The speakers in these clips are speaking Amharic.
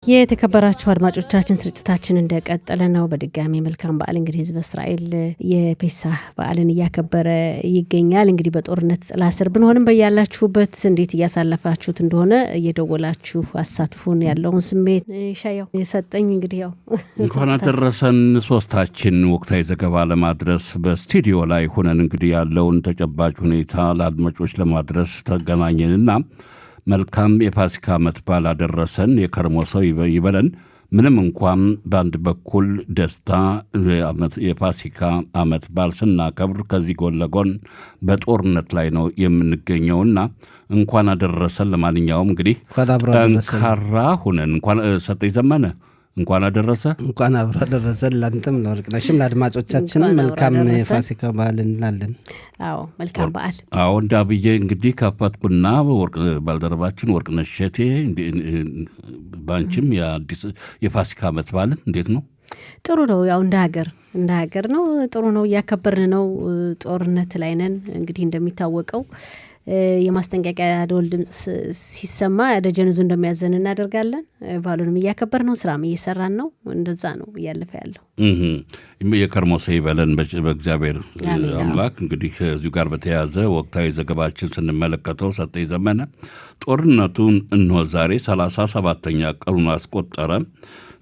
የተከበራችሁ አድማጮቻችን ስርጭታችን እንደቀጠለ ነው። በድጋሚ መልካም በዓል። እንግዲህ ህዝበ እስራኤል የፔሳህ በዓልን እያከበረ ይገኛል። እንግዲህ በጦርነት ጥላ ስር ብንሆንም በያላችሁበት እንዴት እያሳለፋችሁት እንደሆነ እየደወላችሁ አሳትፉን። ያለውን ስሜት ሻያው የሰጠኝ እንግዲህ ያው እንኳን አደረሰን። ሶስታችን ወቅታዊ ዘገባ ለማድረስ በስቱዲዮ ላይ ሆነን እንግዲህ ያለውን ተጨባጭ ሁኔታ ለአድማጮች ለማድረስ ተገናኘንና መልካም የፋሲካ ዓመት በዓል አደረሰን። የከርሞ ሰው ይበለን። ምንም እንኳን በአንድ በኩል ደስታ የፋሲካ ዓመት በዓል ስናከብር ከዚህ ጎን ለጎን በጦርነት ላይ ነው የምንገኘውና እንኳን አደረሰን። ለማንኛውም እንግዲህ ጠንካራ ሁነን እንኳን ሰጠኝ ዘመነ እንኳን አደረሰ። እንኳን አብሮ አደረሰን። ላንተም ለወርቅነሽም ለአድማጮቻችንም መልካም የፋሲካ በዓል እንላለን። አዎ መልካም በዓል። አዎ እንዳብዬ እንግዲህ ካፋትኩና ባልደረባችን ወርቅነሽ ሸቴ ባንቺም የአዲስ የፋሲካ ዓመት በዓልን እንዴት ነው? ጥሩ ነው። ያው እንደ ሀገር ነው ጥሩ ነው። እያከበርን ነው። ጦርነት ላይ ነን። እንግዲህ እንደሚታወቀው የማስጠንቀቂያ ደወል ድምጽ ሲሰማ ደጀንዙ እንደሚያዘን እናደርጋለን። ባሉንም እያከበር ነው። ስራም እየሰራን ነው። እንደዛ ነው እያለፈ ያለው። የከርሞ ሰው ይበለን በእግዚአብሔር አምላክ። እንግዲህ እዚሁ ጋር በተያያዘ ወቅታዊ ዘገባችን ስንመለከተው ሰጠኝ ዘመነ ጦርነቱን እንሆ ዛሬ 37ኛ ቀኑን አስቆጠረ።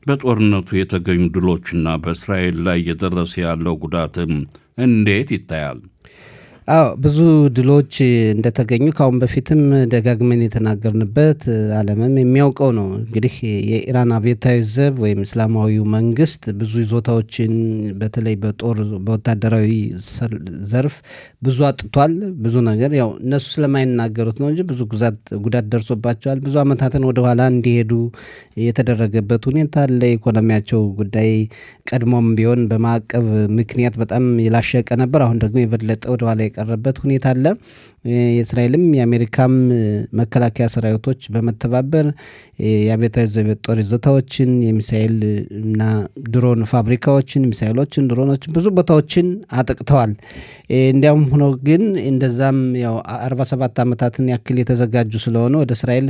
በጦርነቱ የተገኙ ድሎችና በእስራኤል ላይ እየደረሰ ያለው ጉዳትም እንዴት ይታያል? አዎ ብዙ ድሎች እንደተገኙ ካሁን በፊትም ደጋግመን የተናገርንበት ዓለምም የሚያውቀው ነው። እንግዲህ የኢራን አብዮታዊ ዘብ ወይም እስላማዊው መንግስት ብዙ ይዞታዎችን በተለይ በወታደራዊ ዘርፍ ብዙ አጥቷል። ብዙ ነገር ያው እነሱ ስለማይናገሩት ነው እንጂ ብዙ ጉዳት ደርሶባቸዋል። ብዙ ዓመታትን ወደኋላ እንዲሄዱ የተደረገበት ሁኔታ አለ። የኢኮኖሚያቸው ጉዳይ ቀድሞም ቢሆን በማዕቀብ ምክንያት በጣም የላሸቀ ነበር። አሁን ደግሞ የበለጠ ወደኋላ የቀረበት ሁኔታ አለ። የእስራኤልም የአሜሪካም መከላከያ ሰራዊቶች በመተባበር የአብዮታዊ ዘብ ጦር ይዞታዎችን የሚሳኤል እና ድሮን ፋብሪካዎችን፣ ሚሳኤሎችን፣ ድሮኖችን ብዙ ቦታዎችን አጥቅተዋል። እንዲያም ሆኖ ግን እንደዛም ያው 47 ዓመታትን ያክል የተዘጋጁ ስለሆነ ወደ እስራኤል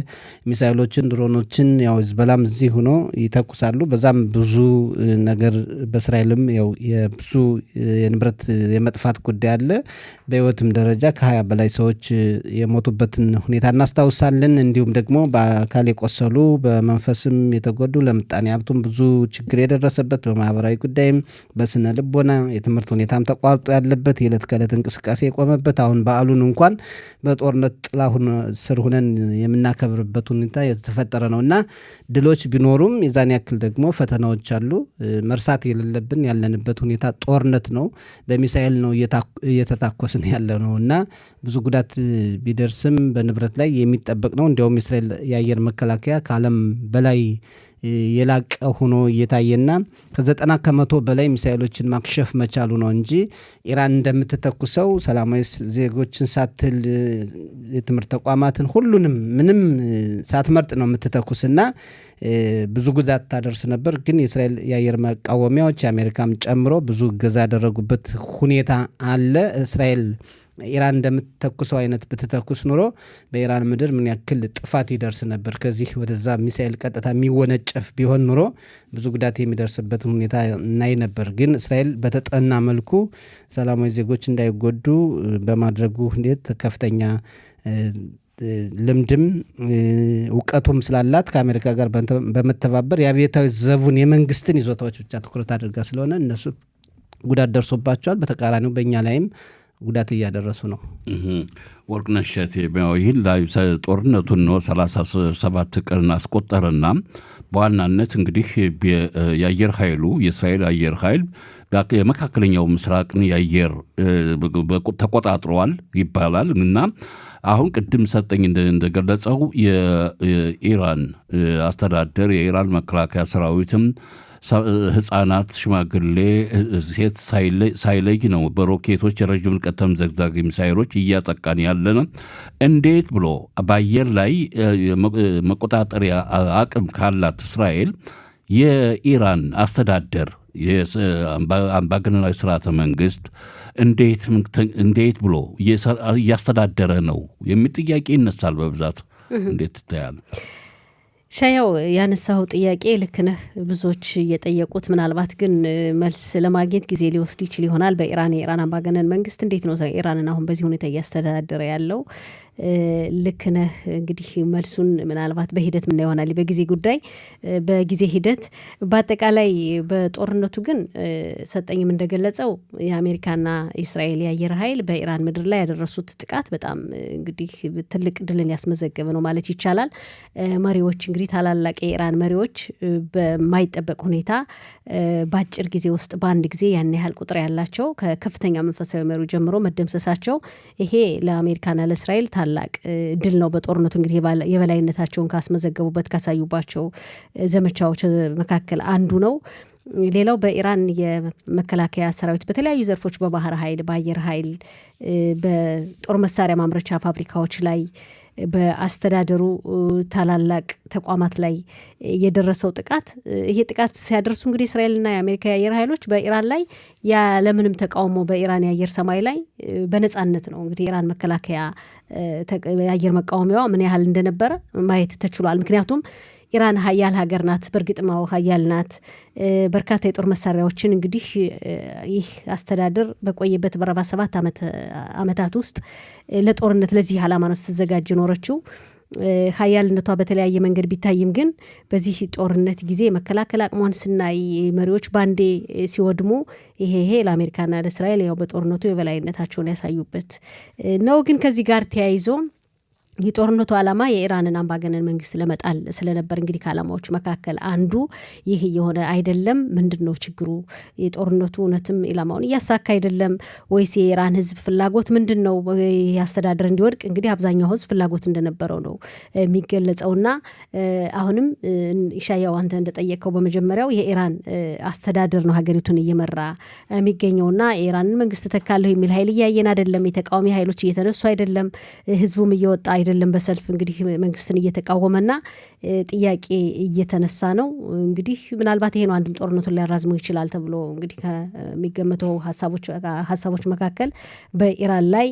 ሚሳኤሎችን፣ ድሮኖችን ያው ዝበላም እዚህ ሆኖ ይተኩሳሉ። በዛም ብዙ ነገር በእስራኤልም ያው የብዙ የንብረት የመጥፋት ጉዳይ አለ። በህይወትም ደረጃ ከ20 በላይ ሰዎች የሞቱበትን ሁኔታ እናስታውሳለን። እንዲሁም ደግሞ በአካል የቆሰሉ በመንፈስም የተጎዱ ለምጣኔ ሀብቱም ብዙ ችግር የደረሰበት በማህበራዊ ጉዳይም በስነ ልቦና የትምህርት ሁኔታም ተቋርጦ ያለበት የዕለት ከዕለት እንቅስቃሴ የቆመበት አሁን በዓሉን እንኳን በጦርነት ጥላ ስር ሁነን የምናከብርበት ሁኔታ የተፈጠረ ነው እና ድሎች ቢኖሩም የዛን ያክል ደግሞ ፈተናዎች አሉ። መርሳት የሌለብን ያለንበት ሁኔታ ጦርነት ነው። በሚሳኤል ነው እየተታኮስን ያለ ነው እና ብዙ ጉዳት ቢደርስም በንብረት ላይ የሚጠበቅ ነው። እንዲያውም እስራኤል የአየር መከላከያ ከዓለም በላይ የላቀ ሆኖ እየታየና ከ90 ከመቶ በላይ ሚሳኤሎችን ማክሸፍ መቻሉ ነው እንጂ ኢራን እንደምትተኩሰው ሰላማዊ ዜጎችን ሳትል የትምህርት ተቋማትን ሁሉንም ምንም ሳትመርጥ ነው የምትተኩስና ብዙ ጉዳት ታደርስ ነበር። ግን የእስራኤል የአየር መቃወሚያዎች የአሜሪካም ጨምሮ ብዙ እገዛ ያደረጉበት ሁኔታ አለ። እስራኤል ኢራን እንደምትተኩሰው አይነት ብትተኩስ ኑሮ በኢራን ምድር ምን ያክል ጥፋት ይደርስ ነበር። ከዚህ ወደዛ ሚሳኤል ቀጥታ የሚወነጨፍ ቢሆን ኑሮ ብዙ ጉዳት የሚደርስበትን ሁኔታ እናይ ነበር። ግን እስራኤል በተጠና መልኩ ሰላማዊ ዜጎች እንዳይጎዱ በማድረጉ ሁኔታ ከፍተኛ ልምድም እውቀቱም ስላላት ከአሜሪካ ጋር በመተባበር የአብዮታዊ ዘቡን የመንግስትን ይዞታዎች ብቻ ትኩረት አድርጋ ስለሆነ እነሱ ጉዳት ደርሶባቸዋል። በተቃራኒው በእኛ ላይም ጉዳት እያደረሱ ነው። ወርቅነሽ ሸቴ ይህን ላይ ጦርነቱን ነው 37 ቀን አስቆጠረና በዋናነት እንግዲህ የአየር ኃይሉ የእስራኤል አየር ኃይል የመካከለኛው ምስራቅን የአየር ተቆጣጥረዋል ይባላል እና አሁን ቅድም ሰጠኝ እንደገለጸው የኢራን አስተዳደር የኢራን መከላከያ ሰራዊትም ህፃናት፣ ሽማግሌ፣ ሴት ሳይለይ ነው በሮኬቶች የረጅም ርቀት ተምዘግዛጊ ሚሳይሎች እያጠቃን ያለነ። እንዴት ብሎ በአየር ላይ መቆጣጠሪያ አቅም ካላት እስራኤል የኢራን አስተዳደር አምባገነናዊ ስርዓተ መንግስት እንዴት ብሎ እያስተዳደረ ነው የሚል ጥያቄ ይነሳል በብዛት። እንዴት ትታያለህ? ሻያው ያነሳው ጥያቄ ልክ ነህ። ብዙዎች እየጠየቁት ምናልባት ግን መልስ ለማግኘት ጊዜ ሊወስድ ይችል ይሆናል። የኢራን አምባገነን መንግስት እንዴት ነው ኢራንን አሁን በዚህ ሁኔታ እያስተዳደረ ያለው? ልክ ነህ። እንግዲህ መልሱን ምናልባት በሂደት ምን ይሆናል በጊዜ ጉዳይ በጊዜ ሂደት። በአጠቃላይ በጦርነቱ ግን ሰጠኝም እንደገለጸው የአሜሪካና እስራኤል የአየር ኃይል በኢራን ምድር ላይ ያደረሱት ጥቃት በጣም እንግዲህ ትልቅ ድልን ያስመዘገበ ነው ማለት ይቻላል። መሪዎች እንግዲህ ታላላቅ የኢራን መሪዎች በማይጠበቅ ሁኔታ በአጭር ጊዜ ውስጥ በአንድ ጊዜ ያን ያህል ቁጥር ያላቸው ከከፍተኛ መንፈሳዊ መሪ ጀምሮ መደምሰሳቸው ይሄ ለአሜሪካና ለእስራኤል ታላቅ ድል ነው። በጦርነቱ እንግዲህ የበላይነታቸውን ካስመዘገቡበት ካሳዩባቸው ዘመቻዎች መካከል አንዱ ነው። ሌላው በኢራን የመከላከያ ሰራዊት በተለያዩ ዘርፎች በባህር ኃይል፣ በአየር ኃይል፣ በጦር መሳሪያ ማምረቻ ፋብሪካዎች ላይ በአስተዳደሩ ታላላቅ ተቋማት ላይ የደረሰው ጥቃት ይሄ ጥቃት ሲያደርሱ እንግዲህ እስራኤልና የአሜሪካ የአየር ኃይሎች በኢራን ላይ ያለምንም ተቃውሞ በኢራን የአየር ሰማይ ላይ በነጻነት ነው እንግዲህ ኢራን መከላከያ የአየር መቃወሚያዋ ምን ያህል እንደነበረ ማየት ተችሏል። ምክንያቱም ኢራን ሀያል ሀገር ናት። በእርግጥማው ሀያል ናት። በርካታ የጦር መሳሪያዎችን እንግዲህ ይህ አስተዳደር በቆየበት በ47 ዓመታት ውስጥ ለጦርነት ለዚህ ዓላማ ነው ስትዘጋጅ ኖረችው። ሀያልነቷ በተለያየ መንገድ ቢታይም ግን በዚህ ጦርነት ጊዜ መከላከል አቅሟን ስናይ መሪዎች ባንዴ ሲወድሙ ይሄ ለአሜሪካና ለእስራኤል ያው በጦርነቱ የበላይነታቸውን ያሳዩበት ነው። ግን ከዚህ ጋር ተያይዞ የጦርነቱ ዓላማ የኢራንን አምባገነን መንግስት ለመጣል ስለነበር እንግዲህ ከዓላማዎች መካከል አንዱ ይህ የሆነ አይደለም። ምንድን ነው ችግሩ? የጦርነቱ እውነትም ኢላማውን እያሳካ አይደለም ወይስ የኢራን ህዝብ ፍላጎት ምንድን ነው? ያስተዳደር እንዲወድቅ እንግዲህ አብዛኛው ህዝብ ፍላጎት እንደነበረው ነው የሚገለጸውና አሁንም ኢሻያው አንተ እንደጠየቀው በመጀመሪያው የኢራን አስተዳደር ነው ሀገሪቱን እየመራ የሚገኘውና የኢራንን መንግስት ተካለሁ የሚል ኃይል እያየን አይደለም። የተቃዋሚ ኃይሎች እየተነሱ አይደለም። ህዝቡም እየወጣ አይደለም በሰልፍ እንግዲህ መንግስትን እየተቃወመና ጥያቄ እየተነሳ ነው። እንግዲህ ምናልባት ይሄ ነው አንድም ጦርነቱን ሊያራዝመው ይችላል ተብሎ እንግዲህ ከሚገመተው ሀሳቦች መካከል በኢራን ላይ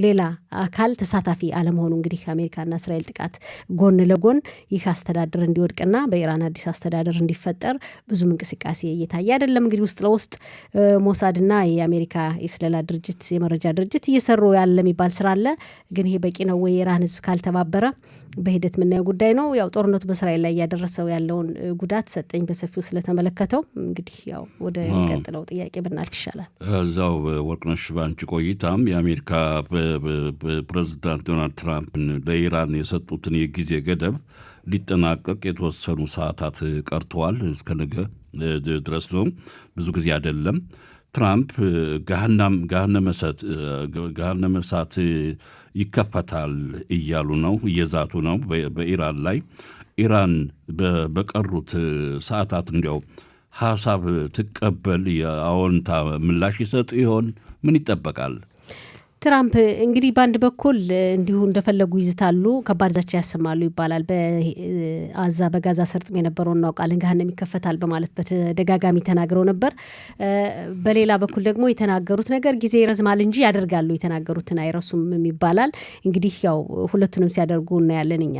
ሌላ አካል ተሳታፊ አለመሆኑ እንግዲህ አሜሪካና እስራኤል ጥቃት ጎን ለጎን ይህ አስተዳደር እንዲወድቅና በኢራን አዲስ አስተዳደር እንዲፈጠር ብዙም እንቅስቃሴ እየታየ አይደለም። እንግዲህ ውስጥ ለውስጥ ሞሳድና የአሜሪካ የስለላ ድርጅት የመረጃ ድርጅት እየሰሩ ያለ የሚባል ስራ አለ። ግን ይሄ በቂ ነው ወይ? የኢራን ህዝብ ካልተባበረ በሂደት የምናየው ጉዳይ ነው። ያው ጦርነቱ በእስራኤል ላይ እያደረሰው ያለውን ጉዳት ሰጠኝ በሰፊው ስለተመለከተው እንግዲህ ያው ወደ ቀጥለው ጥያቄ ብናልፍ ይሻላል። እዛው ወርቅነሽ ባንቺ ቆይታም የአሜሪካ ፕሬዚዳንት ዶናልድ ትራምፕን ለኢራን የሰጡትን የጊዜ ገደብ ሊጠናቀቅ የተወሰኑ ሰዓታት ቀርተዋል። እስከ ነገ ድረስ ነው፣ ብዙ ጊዜ አይደለም። ትራምፕ ገሃነመ እሳት ይከፈታል እያሉ ነው፣ እየዛቱ ነው በኢራን ላይ። ኢራን በቀሩት ሰዓታት እንዲያው ሀሳብ ትቀበል፣ የአዎንታ ምላሽ ይሰጥ ይሆን? ምን ይጠበቃል? ትራምፕ እንግዲህ በአንድ በኩል እንዲሁ እንደፈለጉ ይዝታሉ፣ ከባድ ዛቻ ያሰማሉ ይባላል። በጋዛ ሰርጥም የነበረውን እናውቃለን፣ ገሃነም ይከፈታል በማለት በተደጋጋሚ ተናግረው ነበር። በሌላ በኩል ደግሞ የተናገሩት ነገር ጊዜ ይረዝማል እንጂ ያደርጋሉ፣ የተናገሩትን አይረሱም ይባላል። እንግዲህ ያው ሁለቱንም ሲያደርጉ እናያለን። እኛ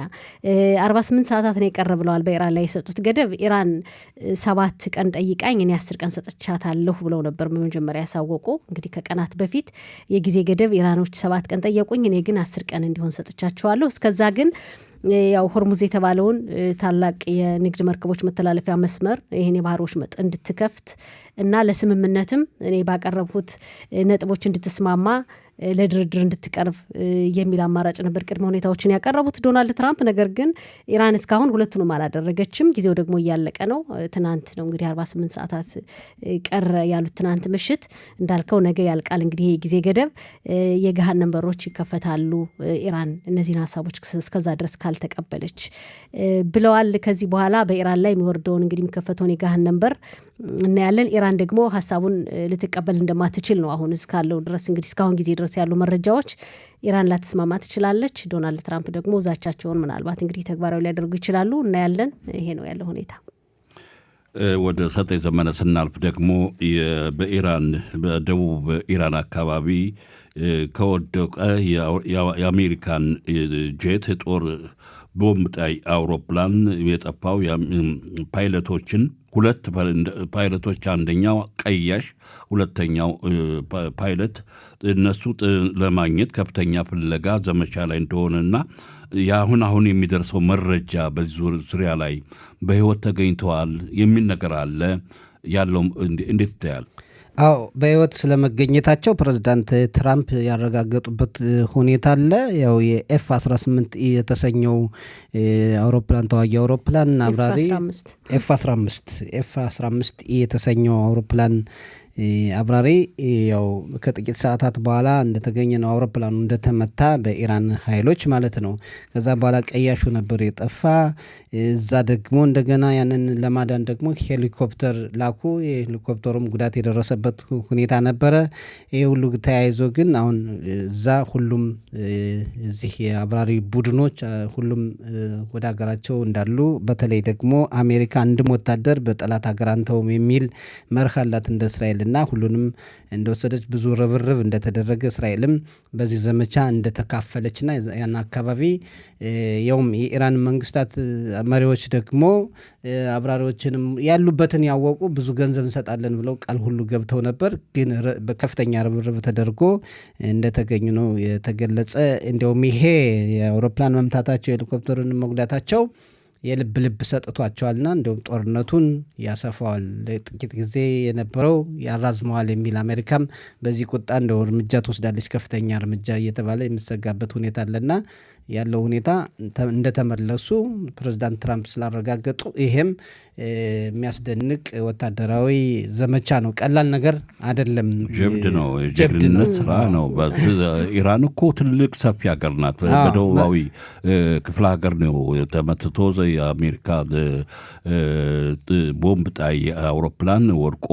48 ሰዓታት ነው የቀረ ብለዋል በኢራን ላይ የሰጡት ገደብ። ኢራን 7 ቀን ጠይቃኝ እኔ 10 ቀን ሰጥቻታለሁ ብለው ነበር በመጀመሪያ ያሳወቁ። እንግዲህ ከቀናት በፊት የጊዜ ገደብ ኢራኖች 7 ቀን ጠየቁኝ፣ እኔ ግን 10 ቀን እንዲሆን ሰጥቻቸዋለሁ። እስከዛ ግን ያው ሆርሙዝ የተባለውን ታላቅ የንግድ መርከቦች መተላለፊያ መስመር ይህን የባህር ወሽመጥ እንድትከፍት እና ለስምምነትም እኔ ባቀረብኩት ነጥቦች እንድትስማማ ለድርድር እንድትቀርብ የሚል አማራጭ ነበር ቅድመ ሁኔታዎችን ያቀረቡት ዶናልድ ትራምፕ። ነገር ግን ኢራን እስካሁን ሁለቱንም አላደረገችም። ጊዜው ደግሞ እያለቀ ነው። ትናንት ነው እንግዲህ 48 ሰዓታት ቀረ ያሉት ትናንት ምሽት። እንዳልከው ነገ ያልቃል እንግዲህ ጊዜ ገደብ። የገሃነም በሮች ይከፈታሉ ኢራን እነዚህን ሀሳቦች እስከዛ ድረስ ካልተቀበለች ብለዋል። ከዚህ በኋላ በኢራን ላይ የሚወርደውን እንግዲህ የሚከፈተውን የገሃነም በር እናያለን። ኢራን ደግሞ ሀሳቡን ልትቀበል እንደማትችል ነው አሁን እስካለው ድረስ እንግዲህ እስካሁን ጊዜ ድረስ ያሉ መረጃዎች ኢራን ላትስማማ ትችላለች። ዶናልድ ትራምፕ ደግሞ ዛቻቸውን ምናልባት እንግዲህ ተግባራዊ ሊያደርጉ ይችላሉ። እናያለን። ይሄ ነው ያለው ሁኔታ። ወደ ሰጠኝ ዘመነ ስናልፍ ደግሞ በደቡብ ኢራን አካባቢ ከወደቀ የአሜሪካን ጄት ጦር ቦምብ ጣይ አውሮፕላን የጠፋው ፓይለቶችን ሁለት ፓይለቶች አንደኛው ቀያሽ ሁለተኛው ፓይለት እነሱ ለማግኘት ከፍተኛ ፍለጋ ዘመቻ ላይ እንደሆነና አሁን የሚደርሰው መረጃ በዚህ ዙሪያ ላይ በህይወት ተገኝተዋል የሚል ነገር አለ ያለው እንዴት ይታያል? አዎ በህይወት ስለመገኘታቸው ፕሬዝዳንት ትራምፕ ያረጋገጡበት ሁኔታ አለ። ያው የኤፍ-18 የተሰኘው አውሮፕላን ተዋጊ አውሮፕላን አብራሪ ኤፍ-15 የተሰኘው አውሮፕላን አብራሪ ያው ከጥቂት ሰዓታት በኋላ እንደተገኘ ነው አውሮፕላኑ እንደተመታ በኢራን ኃይሎች ማለት ነው። ከዛ በኋላ ቀያሹ ነበር የጠፋ። እዛ ደግሞ እንደገና ያንን ለማዳን ደግሞ ሄሊኮፕተር ላኩ። የሄሊኮፕተሩም ጉዳት የደረሰበት ሁኔታ ነበረ። ይህ ሁሉ ተያይዞ ግን አሁን እዛ ሁሉም እዚህ የአብራሪ ቡድኖች ሁሉም ወደ ሀገራቸው እንዳሉ፣ በተለይ ደግሞ አሜሪካ አንድም ወታደር በጠላት ሀገር አንተውም የሚል መርህ አላት እንደ እስራኤል እና ሁሉንም እንደወሰደች ብዙ ርብርብ እንደተደረገ እስራኤልም በዚህ ዘመቻ እንደተካፈለችና ያን አካባቢ ያውም የኢራን መንግስታት መሪዎች ደግሞ አብራሪዎችንም ያሉበትን ያወቁ ብዙ ገንዘብ እንሰጣለን ብለው ቃል ሁሉ ገብተው ነበር። ግን በከፍተኛ ርብርብ ተደርጎ እንደተገኙ ነው የተገለጸ። እንዲያውም ይሄ የአውሮፕላን መምታታቸው የሄሊኮፕተሩን መጉዳታቸው የልብ ልብ ሰጥቷቸዋልና እንዲሁም ጦርነቱን ያሰፋዋል፣ ጥቂት ጊዜ የነበረው ያራዝመዋል የሚል አሜሪካም በዚህ ቁጣ እንደው እርምጃ ትወስዳለች፣ ከፍተኛ እርምጃ እየተባለ የሚሰጋበት ሁኔታ አለና ያለው ሁኔታ እንደተመለሱ ፕሬዝዳንት ትራምፕ ስላረጋገጡ ይሄም የሚያስደንቅ ወታደራዊ ዘመቻ ነው። ቀላል ነገር አይደለም። ጀብድ ነው፣ የጀግንነት ስራ ነው። ኢራን እኮ ትልቅ ሰፊ ሀገር ናት። በደቡባዊ ክፍለ ሀገር ነው ተመትቶ የአሜሪካ ቦምብ ጣይ አውሮፕላን ወድቆ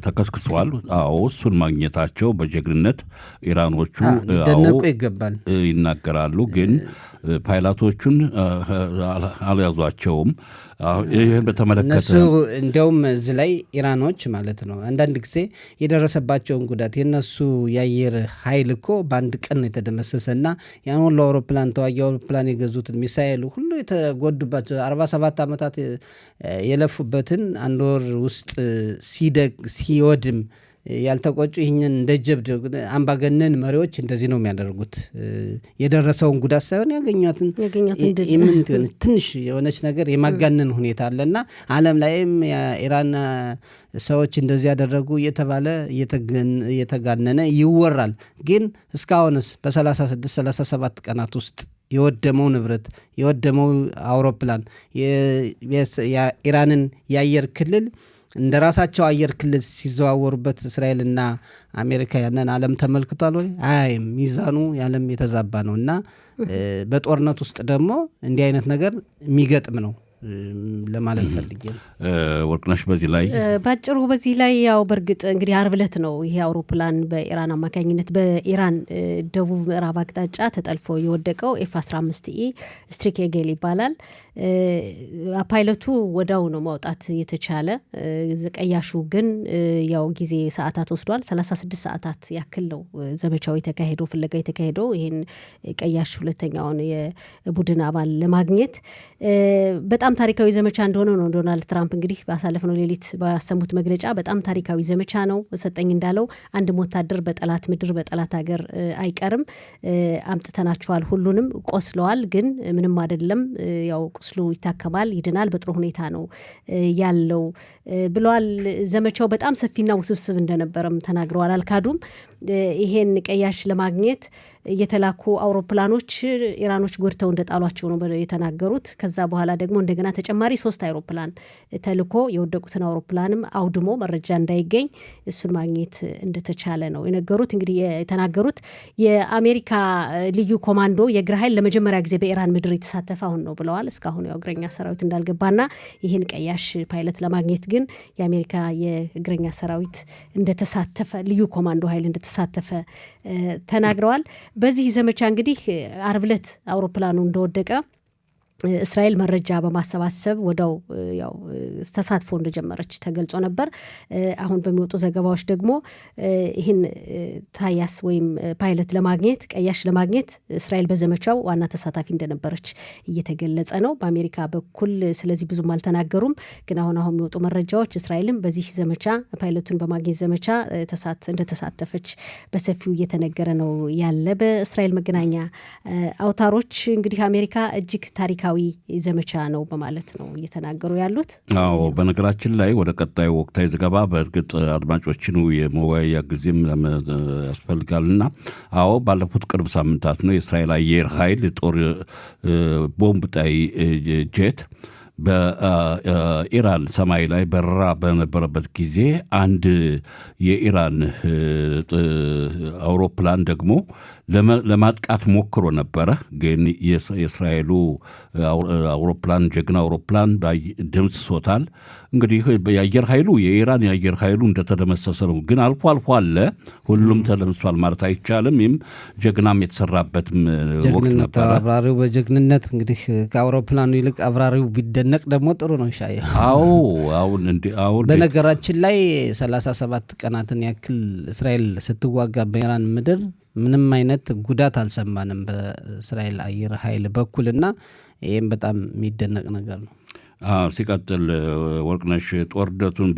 ተከስክሷል። አዎ እሱን ማግኘታቸው በጀግንነት ኢራኖቹ ሊደነቁ ይገባል ይናገራሉ። ግን ፓይላቶቹን አልያዟቸውም። ይህን በተመለከተ እነሱ እንዲያውም እዚህ ላይ ኢራኖች ማለት ነው አንዳንድ ጊዜ የደረሰባቸውን ጉዳት የነሱ የአየር ኃይል እኮ በአንድ ቀን የተደመሰሰና ያን ሁሉ አውሮፕላን ተዋጊ አውሮፕላን የገዙትን ሚሳኤሉ ሁሉ የተጎዱባቸው 47 ዓመታት የለፉበትን አንድ ወር ውስጥ ሲወድም ያልተቆጩ ይህንን እንደ ጀብድ አምባገነን መሪዎች እንደዚህ ነው የሚያደርጉት። የደረሰውን ጉዳት ሳይሆን ያገኟትን ትንሽ የሆነች ነገር የማጋነን ሁኔታ አለና ዓለም ላይም የኢራን ሰዎች እንደዚህ ያደረጉ እየተባለ እየተጋነነ ይወራል። ግን እስካሁንስ በ36-37 ቀናት ውስጥ የወደመው ንብረት የወደመው አውሮፕላን የኢራንን የአየር ክልል እንደ ራሳቸው አየር ክልል ሲዘዋወሩበት እስራኤልና አሜሪካ ያንን ዓለም ተመልክቷል ወይ? አይም ሚዛኑ የዓለም የተዛባ ነው እና በጦርነት ውስጥ ደግሞ እንዲህ አይነት ነገር የሚገጥም ነው ለማለት ፈልጌ ነው። ወርቅነሽ በዚህ ላይ ባጭሩ በዚህ ላይ ያው በእርግጥ እንግዲህ ዓርብ ዕለት ነው ይሄ አውሮፕላን በኢራን አማካኝነት በኢራን ደቡብ ምዕራብ አቅጣጫ ተጠልፎ የወደቀው ኤፍ-15 ስትሪክ ኤጌል ይባላል። ፓይለቱ ወዳው ነው ማውጣት የተቻለ። ቀያሹ ግን ያው ጊዜ ሰዓታት ወስዷል። 36 ሰዓታት ያክል ነው ዘመቻው የተካሄደው፣ ፍለጋ የተካሄደው ይህን ቀያሽ ሁለተኛውን የቡድን አባል ለማግኘት በጣም ታሪካዊ ዘመቻ እንደሆነ ነው ዶናልድ ትራምፕ እንግዲህ ባሳለፍነው ሌሊት ባሰሙት መግለጫ በጣም ታሪካዊ ዘመቻ ነው። ሰጠኝ እንዳለው አንድም ወታደር በጠላት ምድር በጠላት ሀገር አይቀርም፣ አምጥተናቸዋል፣ ሁሉንም ቆስለዋል፣ ግን ምንም አይደለም፣ ያው ቁስሉ ይታከማል፣ ይድናል፣ በጥሩ ሁኔታ ነው ያለው ብለዋል። ዘመቻው በጣም ሰፊና ውስብስብ እንደነበረም ተናግረዋል፣ አልካዱም። ይሄን ቀያሽ ለማግኘት የተላኩ አውሮፕላኖች ኢራኖች ጎድተው እንደጣሏቸው ነው የተናገሩት። ከዛ በኋላ ደግሞ እንደገና ተጨማሪ 3 አውሮፕላን ተልኮ የወደቁትን አውሮፕላንም አውድሞ መረጃ እንዳይገኝ እሱን ማግኘት እንደተቻለ ነው የነገሩት። እንግዲህ የተናገሩት የአሜሪካ ልዩ ኮማንዶ የእግር ኃይል ለመጀመሪያ ጊዜ በኢራን ምድር የተሳተፈ አሁን ነው ብለዋል። እስካሁን ያው እግረኛ ሰራዊት እንዳልገባና ይህን ቀያሽ ፓይለት ለማግኘት ግን የአሜሪካ የእግረኛ ሰራዊት እንደተሳተፈ ልዩ ኮማንዶ ኃይል እንደተሳተፈ ተናግረዋል። በዚህ ዘመቻ እንግዲህ ዓርብ ዕለት አውሮፕላኑ እንደወደቀ እስራኤል መረጃ በማሰባሰብ ወዳው ያው ተሳትፎ እንደጀመረች ተገልጾ ነበር። አሁን በሚወጡ ዘገባዎች ደግሞ ይህን ታያስ ወይም ፓይለት ለማግኘት ቀያሽ ለማግኘት እስራኤል በዘመቻው ዋና ተሳታፊ እንደነበረች እየተገለጸ ነው። በአሜሪካ በኩል ስለዚህ ብዙም አልተናገሩም። ግን አሁን የሚወጡ መረጃዎች እስራኤልም በዚህ ዘመቻ ፓይለቱን በማግኘት ዘመቻ እንደተሳተፈች በሰፊው እየተነገረ ነው ያለ በእስራኤል መገናኛ አውታሮች። እንግዲህ አሜሪካ እጅግ ታሪካዊ ዘመቻ ነው በማለት ነው እየተናገሩ ያሉት። አዎ በነገራችን ላይ ወደ ቀጣዩ ወቅታዊ ዘገባ በእርግጥ አድማጮችን የመወያያ ጊዜም ያስፈልጋልና አዎ ባለፉት ቅርብ ሳምንታት ነው የእስራኤል አየር ኃይል ጦር ቦምብ ጣይ ጄት በኢራን ሰማይ ላይ በረራ በነበረበት ጊዜ አንድ የኢራን አውሮፕላን ደግሞ ለማጥቃት ሞክሮ ነበረ። ግን የእስራኤሉ አውሮፕላን ጀግና አውሮፕላን ደምስሶታል። እንግዲህ የአየር ኃይሉ የኢራን የአየር ኃይሉ እንደተደመሰሰ ነው። ግን አልፎ አልፎ አለ፣ ሁሉም ተደምሷል ማለት አይቻልም። ይህም ጀግናም የተሰራበትም ወቅት ነበር። አብራሪው በጀግንነት እንግዲህ ከአውሮፕላኑ ይልቅ አብራሪው ቢደነቅ ደግሞ ጥሩ ነው። ሻየ አሁን በነገራችን ላይ 37 ቀናትን ያክል እስራኤል ስትዋጋ በኢራን ምድር ምንም አይነት ጉዳት አልሰማንም በእስራኤል አየር ኃይል በኩልና ይህም በጣም የሚደነቅ ነገር ነው። ሲቀጥል ወርቅነሽ ጦርነቱን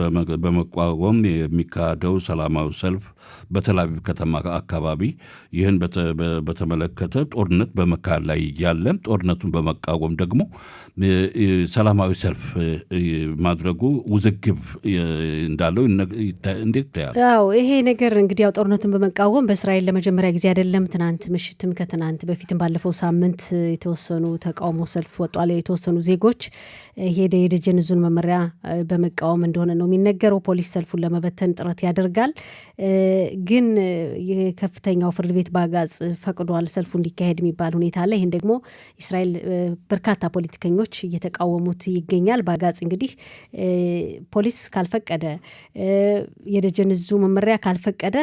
በመቋቋም የሚካሄደው ሰላማዊ ሰልፍ በቴል አቪቭ ከተማ አካባቢ ይህን በተመለከተ ጦርነት በመካሄድ ላይ እያለ ጦርነቱን በመቃወም ደግሞ ሰላማዊ ሰልፍ ማድረጉ ውዝግብ እንዳለው እንዴት ታያል? ይሄ ነገር እንግዲህ ያው ጦርነቱን በመቃወም በእስራኤል ለመጀመሪያ ጊዜ አይደለም። ትናንት ምሽትም ከትናንት በፊትም ባለፈው ሳምንት የተወሰኑ ተቃውሞ ሰልፍ ወጧል። የተወሰኑ ዜጎች ሄደ የደጀን ዙን መመሪያ በመቃወም እንደሆነ ነው የሚነገረው። ፖሊስ ሰልፉን ለመበተን ጥረት ያደርጋል። ግን የከፍተኛው ፍርድ ቤት በአጋጽ ፈቅዷል ሰልፉ እንዲካሄድ የሚባል ሁኔታ አለ። ይህን ደግሞ እስራኤል በርካታ ፖለቲከኞች እየተቃወሙት ይገኛል። በአጋጽ እንግዲህ ፖሊስ ካልፈቀደ የደጀን ዙ መመሪያ ካልፈቀደ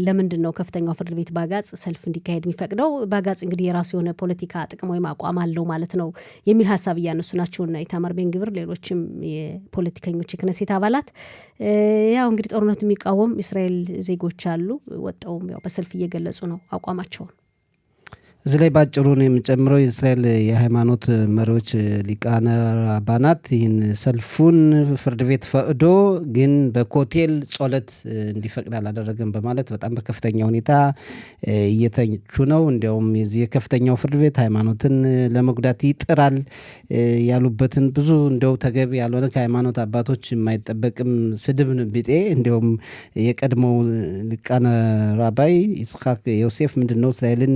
ለምንድን ነው ከፍተኛው ፍርድ ቤት በአጋጽ ሰልፍ እንዲካሄድ የሚፈቅደው? በአጋጽ እንግዲህ የራሱ የሆነ ፖለቲካ ጥቅም ወይም አቋም አለው ማለት ነው የሚል ሀሳብ እያነሱ ናቸውና ኢታማር ቤን ግብር ሌሎችም የፖለቲከኞች የክነሴት አባላት ያው እንግዲህ ጦርነቱ የሚቃወም እስራኤል ዜጎች አሉ። ወጣውም ያው በሰልፍ እየገለጹ ነው አቋማቸውን። እዚህ ላይ ባጭሩ ነው የምጨምረው የእስራኤል የሃይማኖት መሪዎች ሊቃነ ራባናት ይህን ሰልፉን ፍርድ ቤት ፈቅዶ ግን በኮቴል ጸሎት እንዲፈቅድ አላደረገም በማለት በጣም በከፍተኛ ሁኔታ እየተቹ ነው። እንዲያውም የዚህ የከፍተኛው ፍርድ ቤት ሃይማኖትን ለመጉዳት ይጥራል ያሉበትን ብዙ እንዲያው ተገቢ ያልሆነ ከሃይማኖት አባቶች የማይጠበቅም ስድብ ቢጤ እንዲያውም የቀድሞው ሊቃነ ራባይ ይስሐቅ ዮሴፍ ምንድነው እስራኤልን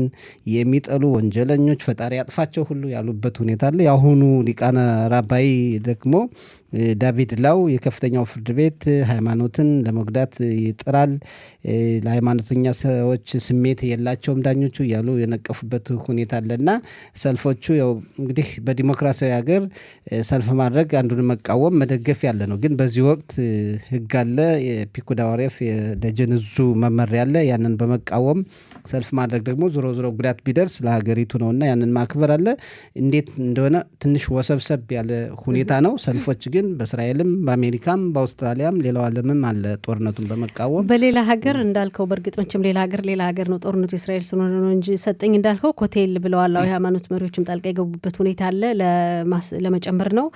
የሚጠሉ ወንጀለኞች ፈጣሪ ያጥፋቸው ሁሉ ያሉበት ሁኔታ አለ። የአሁኑ ሊቃነ ራባይ ደግሞ ዳቪድ ላው የከፍተኛው ፍርድ ቤት ሃይማኖትን ለመጉዳት ይጥራል፣ ለሃይማኖተኛ ሰዎች ስሜት የላቸውም ዳኞቹ እያሉ የነቀፉበት ሁኔታ አለና ሰልፎቹ ያው እንግዲህ በዲሞክራሲያዊ ሀገር ሰልፍ ማድረግ አንዱን መቃወም መደገፍ ያለ ነው። ግን በዚህ ወቅት ህግ አለ፣ የፒኩድ አዋሬፍ የደጀን ዙ መመሪያ አለ። ያንን በመቃወም ሰልፍ ማድረግ ደግሞ ዞሮ ዞሮ ጉዳት ቢደርስ ለሀገሪቱ ነውና ያንን ማክበር አለ። እንዴት እንደሆነ ትንሽ ወሰብሰብ ያለ ሁኔታ ነው። ሰልፎች ግን በእስራኤልም በአሜሪካም በአውስትራሊያም ሌላው ዓለምም አለ ጦርነቱን በመቃወም በሌላ ሀገር እንዳልከው በእርግጥ መቼም ሌላ ሀገር ነው ጦርነቱ የእስራኤል ስለሆነ ነው እንጂ ሰጠኝ እንዳልከው ኮቴል ብለዋል። የሃይማኖት መሪዎችም ጣልቃ የገቡበት ሁኔታ አለ። ለመጨመር ነው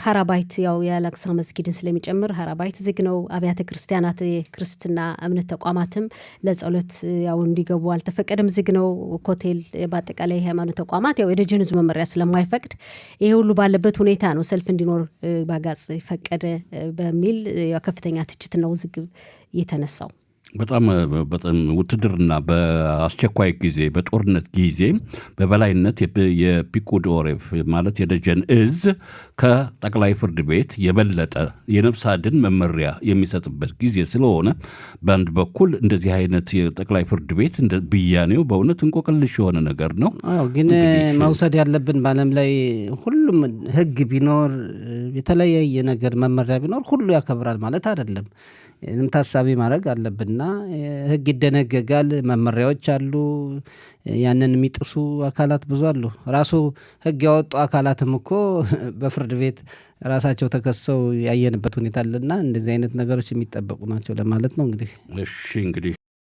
ሀራባይት ያው የአላክሳ መስጊድን ስለሚጨምር ሀራባይት ዝግ ነው። አብያተ ክርስቲያናት የክርስትና እምነት ተቋማትም ለጸሎት ያው እንዲገቡ አልተፈቀደም፣ ዝግ ነው። ኮቴል በአጠቃላይ የሃይማኖት ተቋማት ያው የደጀን ዙ መመሪያ ስለማይፈቅድ ይሄ ሁሉ ባለበት ሁኔታ ነው ሰልፍ እንዲኖር ባጋጽ ፈቀደ በሚል ከፍተኛ ትችትና ውዝግብ የተነሳው። በጣም ውትድርና በአስቸኳይ ጊዜ በጦርነት ጊዜ በበላይነት የፒኩድ ኦሬፍ ማለት የደጀን እዝ ከጠቅላይ ፍርድ ቤት የበለጠ የነፍስ አድን መመሪያ የሚሰጥበት ጊዜ ስለሆነ በአንድ በኩል እንደዚህ አይነት የጠቅላይ ፍርድ ቤት ብያኔው በእውነት እንቆቅልሽ የሆነ ነገር ነው። ግን መውሰድ ያለብን በዓለም ላይ ሁሉም ህግ ቢኖር የተለያየ ነገር መመሪያ ቢኖር ሁሉ ያከብራል ማለት አይደለም። ይህንም ታሳቢ ማድረግ አለብንና ህግ ይደነገጋል፣ መመሪያዎች አሉ። ያንን የሚጥሱ አካላት ብዙ አሉ። ራሱ ህግ ያወጡ አካላትም እኮ በፍርድ ቤት ራሳቸው ተከሰው ያየንበት ሁኔታ አለና እንደዚህ አይነት ነገሮች የሚጠበቁ ናቸው ለማለት ነው። እንግዲህ እሺ እንግዲህ